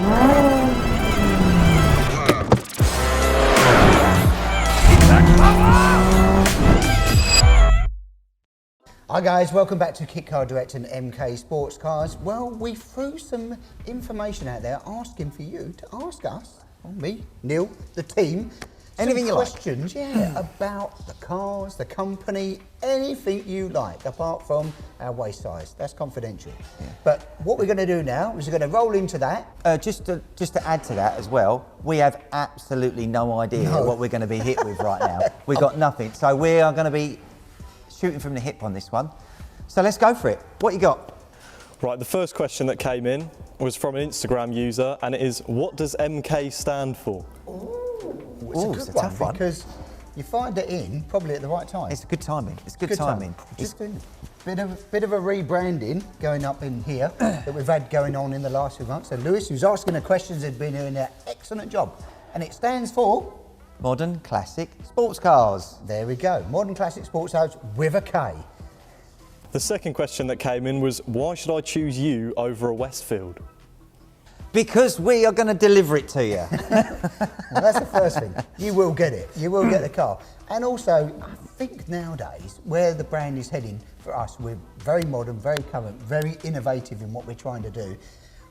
Hi guys, welcome back to Kit Car Direct and MK Sportscars. Well, we threw some information out there asking for you to ask us, or me, Neil, the team, anything you like. Questions, yeah, about the cars, the company, anything you like, apart from our waist size. That's confidential. Yeah. But what we're going to do now is we're going to roll into that. Just to add to that as well, we have absolutely no idea what we're going to be hit with right now. We've got nothing, so we are going to be shooting from the hip on this one. So let's go for it. What you got? Right, the first question that came in was from an Instagram user, and it is, what does MK stand for? Ooh, it's a tough one because you find it in probably at the right time. It's good timing. It's good timing. Just a bit of a rebranding going up in here that we've had going on in the last few months. So Lewis, who's asking the questions, has been doing an excellent job, and it stands for Modern Classic Sports Cars. There we go. Modern Classic Sports Cars with a K. The second question that came in was, why should I choose you over a Westfield? Because we are going to deliver it to you. Well, that's the first thing. You will get it. You will get the car. And also, I think nowadays, where the brand is heading for us, we're very modern, very current, very innovative in what we're trying to do.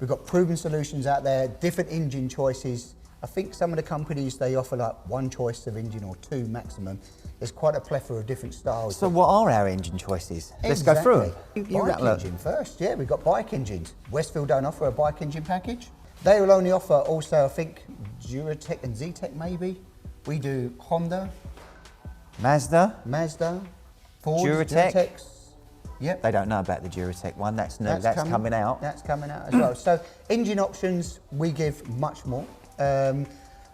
We've got proven solutions out there, different engine choices. I think some of the companies, they offer like one choice of engine or two maximum. There's quite a plethora of different styles. So what are our engine choices? Let's go through them. Bike engine first, yeah, we've got bike engines. Westfield don't offer a bike engine package. They will only offer also, I think, Duratec and Zetec maybe. We do Honda, Mazda, Ford, Duratec. Yep. They don't know about the Duratec one, that's new, that's coming out. That's coming out as well. So engine options, we give much more.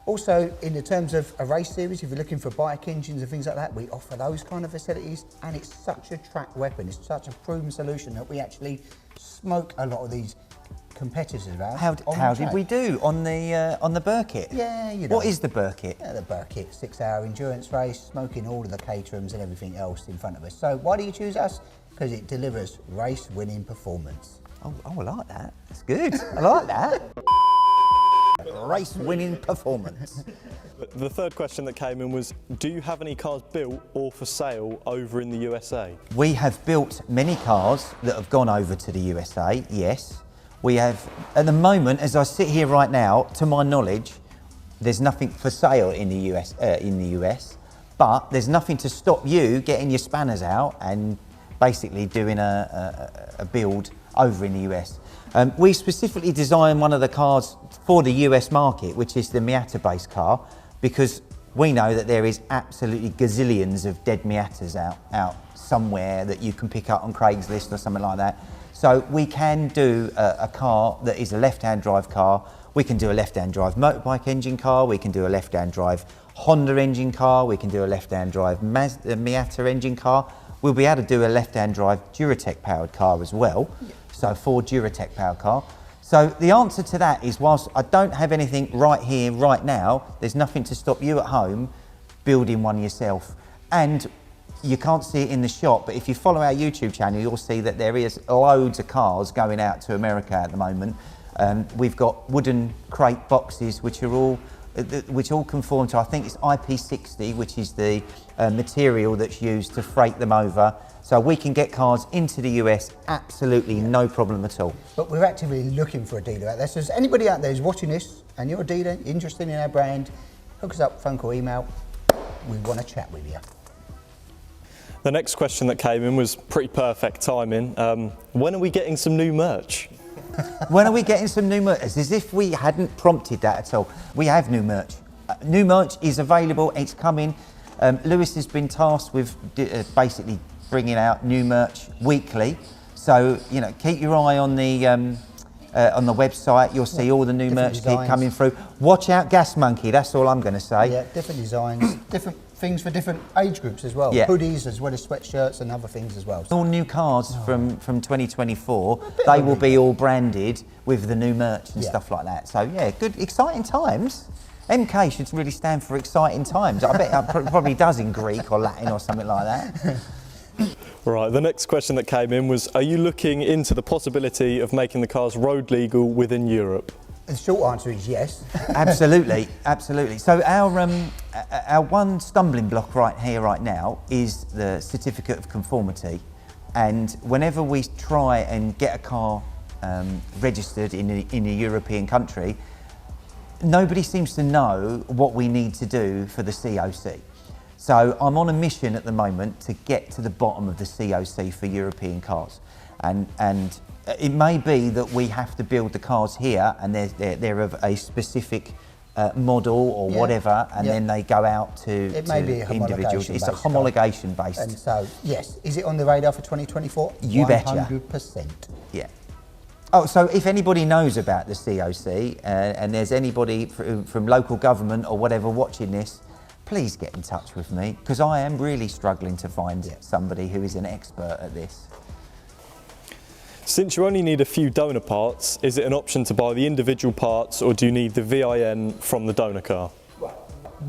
Also, in the terms of a race series, if you're looking for bike engines and things like that, we offer those kind of facilities, and it's such a track weapon. It's such a proven solution that we actually smoke a lot of these competitors around. How did we do on the Burkit? Yeah, you know. What is the Burkit? Yeah, the Burkit, 6-hour endurance race, smoking all of the caterhams and everything else in front of us. So why do you choose us? Because it delivers race-winning performance. Oh, I like that. That's good. I like that. Race-winning performance. The third question that came in was, do you have any cars built or for sale over in the USA? We have built many cars that have gone over to the USA, yes. We have, at the moment, as I sit here right now, to my knowledge, there's nothing for sale in the US, but there's nothing to stop you getting your spanners out and basically doing a build over in the US. We specifically designed one of the cars for the US market, which is the Miata-based car, because we know that there is absolutely gazillions of dead Miatas out somewhere that you can pick up on Craigslist or something like that. So we can do a car that is a left-hand drive car. We can do a left-hand drive motorbike engine car. We can do a left-hand drive Honda engine car. We can do a left-hand drive Miata engine car. We'll be able to do a left-hand drive Duratec powered car as well. Yeah. So Ford Duratec powered car. So the answer to that is, whilst I don't have anything right here, right now, there's nothing to stop you at home building one yourself. And you can't see it in the shop, but if you follow our YouTube channel, you'll see that there is loads of cars going out to America at the moment. We've got wooden crate boxes, which all conform to, I think it's IP60, which is the material that's used to freight them over. So we can get cars into the US absolutely no problem at all. But we're actively looking for a dealer out there. So if anybody out there is watching this and you're a dealer, interested in our brand, hook us up, phone call, email. We want to chat with you. The next question that came in was pretty perfect timing. When are we getting some new merch? When are we getting some new merch? It's as if we hadn't prompted that at all. We have new merch. New merch is available, it's coming. Lewis has been tasked with basically bringing out new merch weekly. So, you know, keep your eye on the website. You'll see all the new merch keep coming through. Watch out, Gas Monkey, that's all I'm going to say. Yeah, different designs, different things for different age groups as well. Yeah. Hoodies as well as sweatshirts and other things as well. All new cars from 2024, they will be all branded with the new merch and stuff like that. So yeah, good, exciting times. MK should really stand for exciting times. I bet it probably does in Greek or Latin or something like that. Right, the next question that came in was, are you looking into the possibility of making the cars road legal within Europe? The short answer is yes. Absolutely, absolutely. So our one stumbling block right here, right now, is the certificate of conformity. And whenever we try and get a car registered in a European country, nobody seems to know what we need to do for the COC. So I'm on a mission at the moment to get to the bottom of the COC for European cars. And it may be that we have to build the cars here and they're of a specific model or whatever, and then they go out to individuals. It's a homologation based. And so, yes, is it on the radar for 2024? You betcha. 100%. Yeah. Oh, so if anybody knows about the COC and there's anybody from local government or whatever watching this, please get in touch with me, because I am really struggling to find somebody who is an expert at this. Since you only need a few donor parts, is it an option to buy the individual parts, or do you need the VIN from the donor car?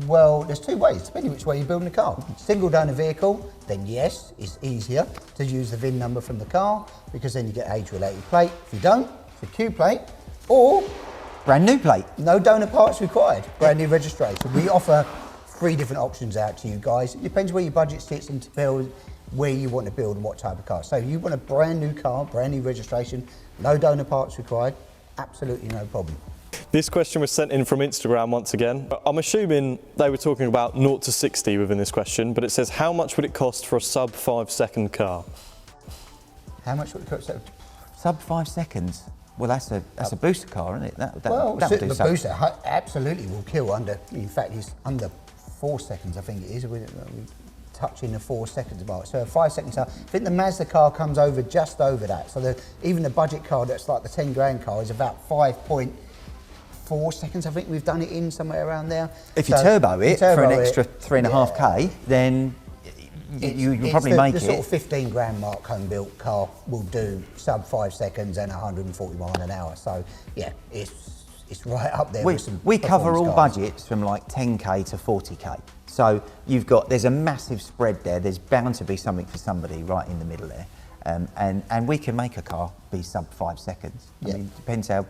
Well, there's two ways, depending which way you're building the car. Single donor vehicle, then yes, it's easier to use the VIN number from the car, because then you get age-related plate. If you don't, it's a Q plate, or brand new plate. No donor parts required, brand new registration. We offer 3 different options out to you guys. It depends where your budget sits and to build where you want to build and what type of car. So you want a brand new car, brand new registration, no donor parts required, absolutely no problem. This question was sent in from Instagram once again. I'm assuming they were talking about 0 to 60 within this question, but it says, how much would it cost for a sub 5-second car? How much would it cost? Sub 5 seconds? Well, that's a booster car, isn't it? The booster absolutely will kill under, in fact, it's under 4 seconds, I think it is. We're touching the 4 seconds mark. So a 5 second car. I think the Mazda car comes over just over that. So even the budget car that's like the 10 grand car is about 5.4 seconds. I think we've done it in somewhere around there. If you turbo it for an extra 3.5k, then you'll probably make it. The sort of 15 grand mark home built car will do sub 5 seconds and 140 miles an hour. So yeah, it's right up there with some we cover all cars. budgets from like 10k to 40k. So there's a massive spread there. There's bound to be something for somebody right in the middle there. And we can make a car be sub 5 seconds. I mean, it depends how.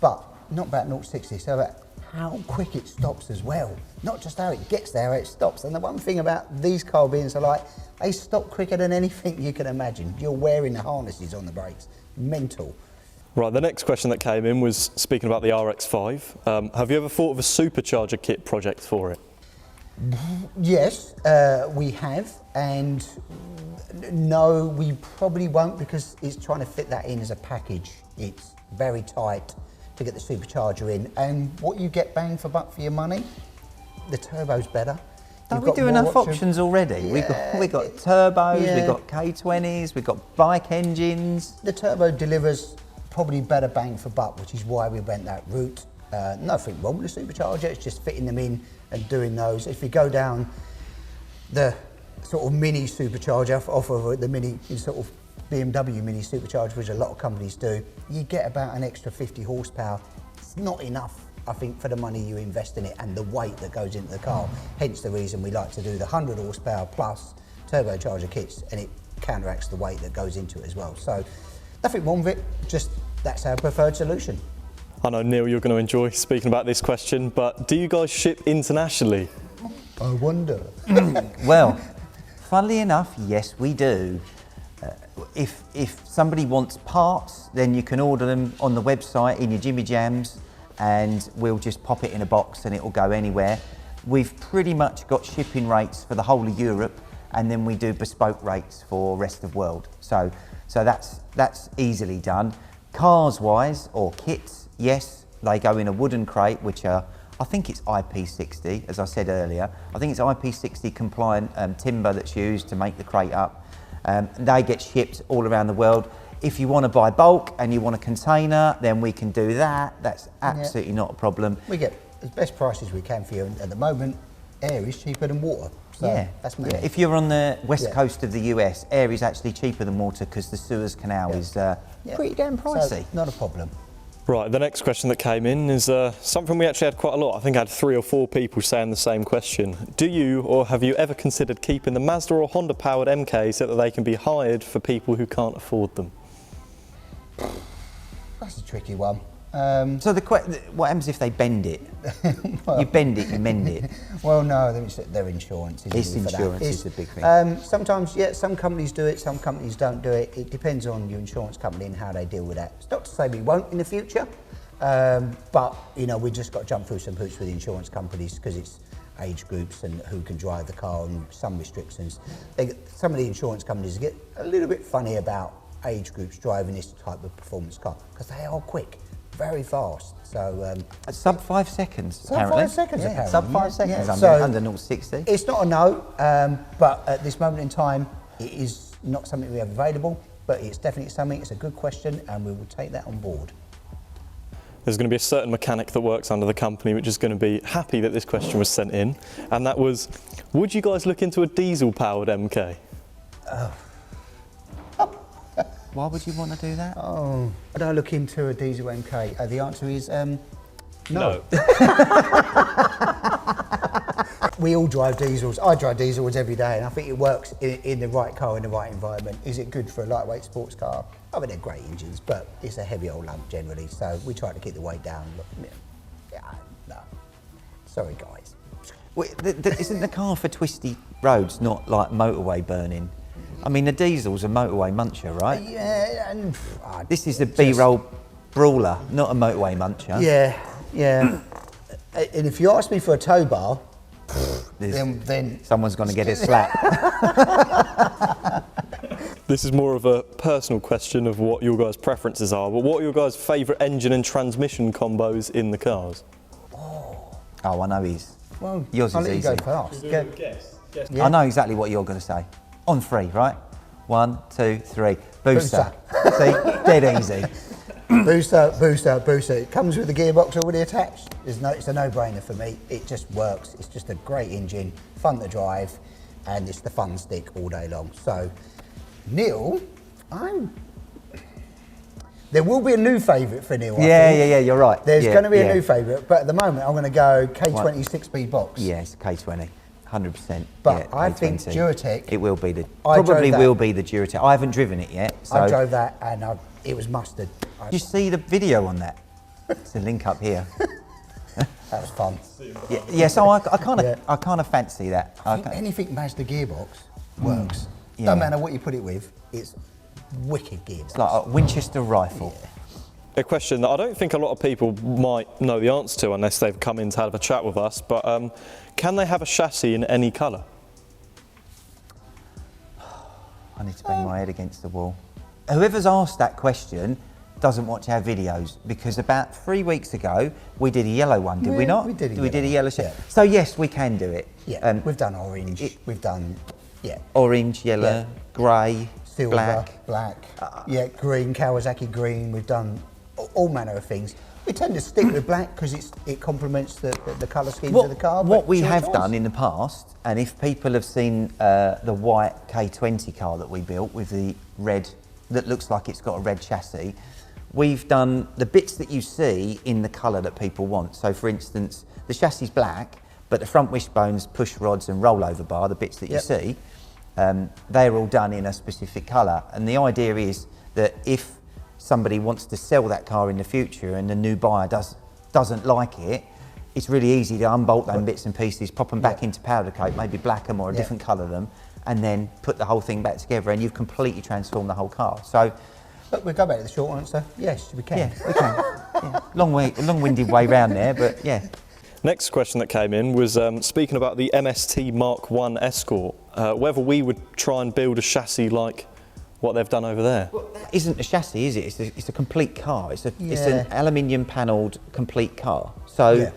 But not about 0 to 60, so about how quick it stops as well. Not just how it gets there, how it stops. And the one thing about these car beings are like, they stop quicker than anything you can imagine. You're wearing the harnesses on the brakes. Mental. Right, the next question that came in was speaking about the RX-5. Have you ever thought of a Supercharger kit project for it? Yes, we have, and no, we probably won't, because it's trying to fit that in as a package. It's very tight to get the supercharger in, and what you get bang for buck for your money, the turbo's better. Don't we do enough options already? Yeah, we've got turbos, we've got K20s, we've got bike engines. The turbo delivers probably better bang for buck, which is why we went that route. Nothing wrong with the supercharger, it's just fitting them in and doing those. If you go down the sort of mini supercharger off of the mini sort of BMW mini supercharger, which a lot of companies do, you get about an extra 50 horsepower. It's not enough, I think, for the money you invest in it and the weight that goes into the car. Hence the reason we like to do the 100 horsepower plus turbocharger kits, and it counteracts the weight that goes into it as well. So nothing wrong with it, just that's our preferred solution. I know, Neil, you're going to enjoy speaking about this question, but do you guys ship internationally? I wonder. Well, funnily enough, yes, we do. If somebody wants parts, then you can order them on the website in your Jimmy Jams, and we'll just pop it in a box and it will go anywhere. We've pretty much got shipping rates for the whole of Europe, and then we do bespoke rates for rest of world. So that's easily done. Cars wise, or kits, yes, they go in a wooden crate, which are, I think it's IP60, as I said earlier. I think it's IP60 compliant timber that's used to make the crate up. They get shipped all around the world. If you want to buy bulk and you want a container, then we can do that. That's absolutely not a problem. We get the best prices we can for you. At the moment, air is cheaper than water. So that's me. If you're on the west coast of the US, air is actually cheaper than water because the Suez Canal is pretty damn pricey. So, not a problem. Right, the next question that came in is something we actually had quite a lot. I think I had 3 or 4 people saying the same question. Do you, or have you ever considered keeping the Mazda or Honda powered MKs so that they can be hired for people who can't afford them? That's a tricky one. So what happens if they bend it? You bend it, you mend it. Well, no, their insurance is It's really for that. insurance is the big thing. Sometimes, yeah, some companies do it, some companies don't do it. It depends on your insurance company and how they deal with that. It's not to say we won't in the future, but you know, we just got to jump through some hoops with the insurance companies because it's age groups and who can drive the car and some restrictions. Some of the insurance companies get a little bit funny about age groups driving this type of performance car because they are quick. Very fast, so sub 5 seconds. Sub apparently. 5 seconds, apparently. Sub 5 seconds. Yeah. Under 0-60. It's not a no, but at this moment in time, it is not something we have available. But it's definitely something. It's a good question, and we will take that on board. There's going to be a certain mechanic that works under the company which is going to be happy that this question was sent in, and that was, would you guys look into a diesel-powered MK? Why would you want to do that? Oh, would I look into a diesel MK? The answer is no. We all drive diesels. I drive diesels every day, and I think it works in the right car, in the right environment. Is it good for a lightweight sports car? I mean, they're great engines, but it's a heavy old lump generally, so we try to keep the weight down. Yeah, no. Sorry, guys. Wait, isn't the car for twisty roads not like motorway burning? I mean, the diesel's a motorway muncher, right? Yeah, and this is a B-roll brawler, not a motorway muncher. Yeah, yeah. And if you ask me for a tow bar, then someone's going to get a slap. This is more of a personal question of what your guys' preferences are, but what are your guys' favourite engine and transmission combos in the cars? Oh, I know his. Well, yours I'll is let easy. you go first. Guess. I know exactly what you're going to say. On 3, right? 1, 2, 3. Booster. See, dead easy. Booster. It comes with the gearbox already attached. It's a no-brainer for me. It just works. It's just a great engine, fun to drive, and it's the fun stick all day long. So, Neil, there will be a new favourite for Neil. Yeah, you're right. There's going to be a new favourite, but at the moment I'm going to go K20 6-speed box. Yes, K20. 100%. But yeah, I think Duratec. It will be the Duratec. I haven't driven it yet. So I drove that and it was mustard. You see the video on that? It's a link up here. That was fun. Yeah. So I kind of fancy that. I think anything Mazda gearbox works. Don't matter what you put it with. It's wicked gearbox. It's like a Winchester rifle. Yeah. A question that I don't think a lot of people might know the answer to unless they've come in to have a chat with us, but can they have a chassis in any colour? I need to bang my head against the wall. Whoever's asked that question doesn't watch our videos, because about 3 weeks ago we did a yellow one, did we not? We did a yellow chassis. Yeah. So yes, we can do it. Yeah, we've done orange, we've done, orange, yellow, grey, silver, black, green, Kawasaki green. We've done all manner of things. We tend to stick with black because it complements the colour schemes of the car. What we have done in the past, and if people have seen the white K20 car that we built with the red, that looks like it's got a red chassis, we've done the bits that you see in the colour that people want. So for instance, the chassis is black, but the front wishbones, push rods and rollover bar, the bits that you see, they're all done in a specific colour. And the idea is that if somebody wants to sell that car in the future and the new buyer doesn't like it, it's really easy to unbolt them bits and pieces, pop them back into powder coat, maybe black them or a different colour them, and then put the whole thing back together, and you've completely transformed the whole car. So, but we'll go back to the short answer. Yes, we can. Yeah, we can. Long-winded way round there, but yeah. Next question that came in was speaking about the MST Mark 1 Escort, whether we would try and build a chassis like what they've done over there. Well, that isn't a chassis, is it? It's a complete car. It's an aluminium panelled complete car. So,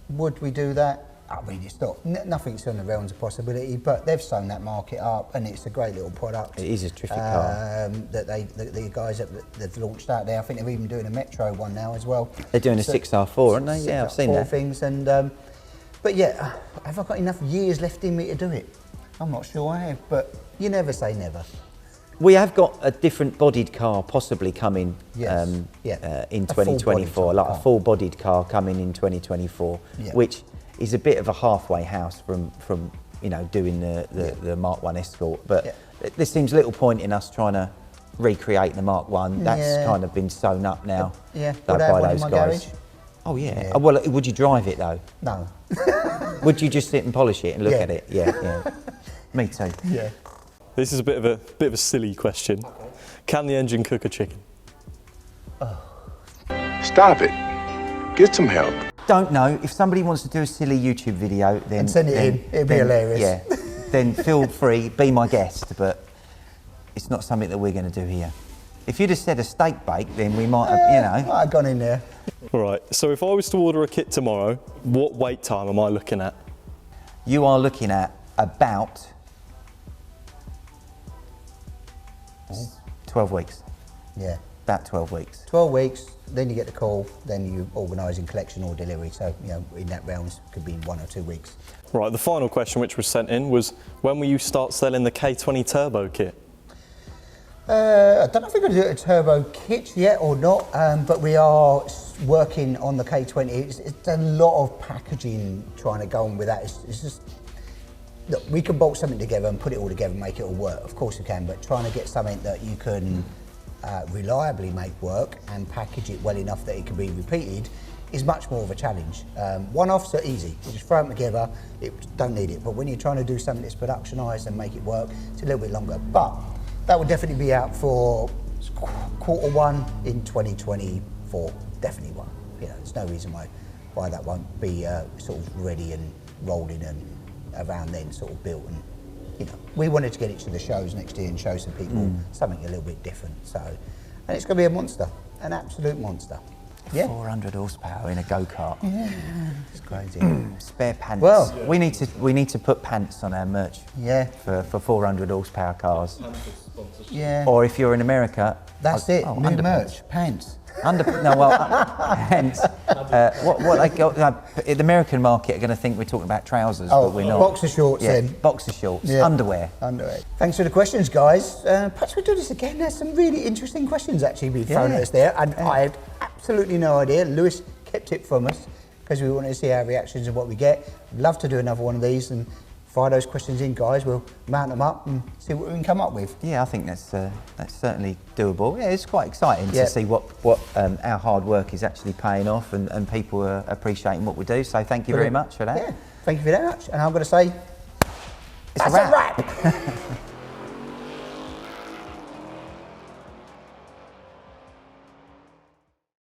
would we do that? I mean, it's not nothing's on the realms of possibility, but they've sewn that market up, and it's a great little product. It is a terrific car. That the guys they've launched out there. I think they're even doing a Metro one now as well. They're doing a 6R4, aren't they? Yeah, I've seen that. Things, and but yeah, have I got enough years left in me to do it? I'm not sure I have, but you never say never. We have got a different bodied car possibly coming in 2024, like a full-bodied car coming in 2024, which is a bit of a halfway house from doing the Mark 1 Escort. But there seems little point in us trying to recreating the Mark 1. That's kind of been sewn up now. Yeah, by would I have one in those my guys. garage? Oh yeah. Oh, well, would you drive it though? No. Would you just sit and polish it and look at it? Yeah. Me too. Yeah. This is a bit of a silly question. Okay. Can the engine cook a chicken? Stop it. Get some help. Don't know. If somebody wants to do a silly YouTube video, then And send it in. It'd be hilarious. Yeah. Then feel free, be my guest, but it's not something that we're going to do here. If you'd have said a steak bake, then we might have, you know. Might have gone in there. All right, so if I was to order a kit tomorrow, what wait time am I looking at? You are looking at about 12 weeks. Yeah. About 12 weeks. 12 weeks, then you get the call, then you organising collection or delivery. So, you know, in that realms, could be 1 or 2 weeks. Right, the final question which was sent in was, when will you start selling the K20 Turbo Kit? I don't know if we're going to do a turbo kit yet or not, but we are working on the K20. It's a lot of packaging trying to go on with that. It's just, look, we can bolt something together and put it all together and make it all work. Of course we can, but trying to get something that you can reliably make work and package it well enough that it can be repeated is much more of a challenge. One-offs are easy. You just throw them together, you don't need it. But when you're trying to do something that's productionised and make it work, it's a little bit longer. But that will definitely be out for Q1 in 2024. Definitely one. You know, there's no reason why that won't be sort of ready and rolling and around then sort of built. And you know, we wanted to get it to the shows next year and show some people something a little bit different. So, and it's going to be a monster, an absolute monster. Yeah. 400 horsepower in a go-kart. Yeah, it's crazy. Spare pants. Well, we need to put pants on our merch. Yeah. For 400 horsepower cars. Yeah. Or if you're in America, That's it. New underpants. merch, pants. Pants. What they got? The American market are going to think we're talking about trousers, but we're not. Boxer shorts then. Boxer shorts, Yeah. underwear. Underwear. Thanks for the questions, guys. Perhaps we'll do this again. There's some really interesting questions actually being thrown at us there, and I had absolutely no idea. Lewis kept it from us because we wanted to see our reactions and what we get. Love to do another one of these and fire those questions in, guys. We'll mount them up and see what we can come up with. Yeah, I think that's certainly doable. Yeah, it's quite exciting to see what our hard work is actually paying off and people are appreciating what we do. So thank you very much for that. Yeah, thank you very much. And I'm going to say, it's a wrap.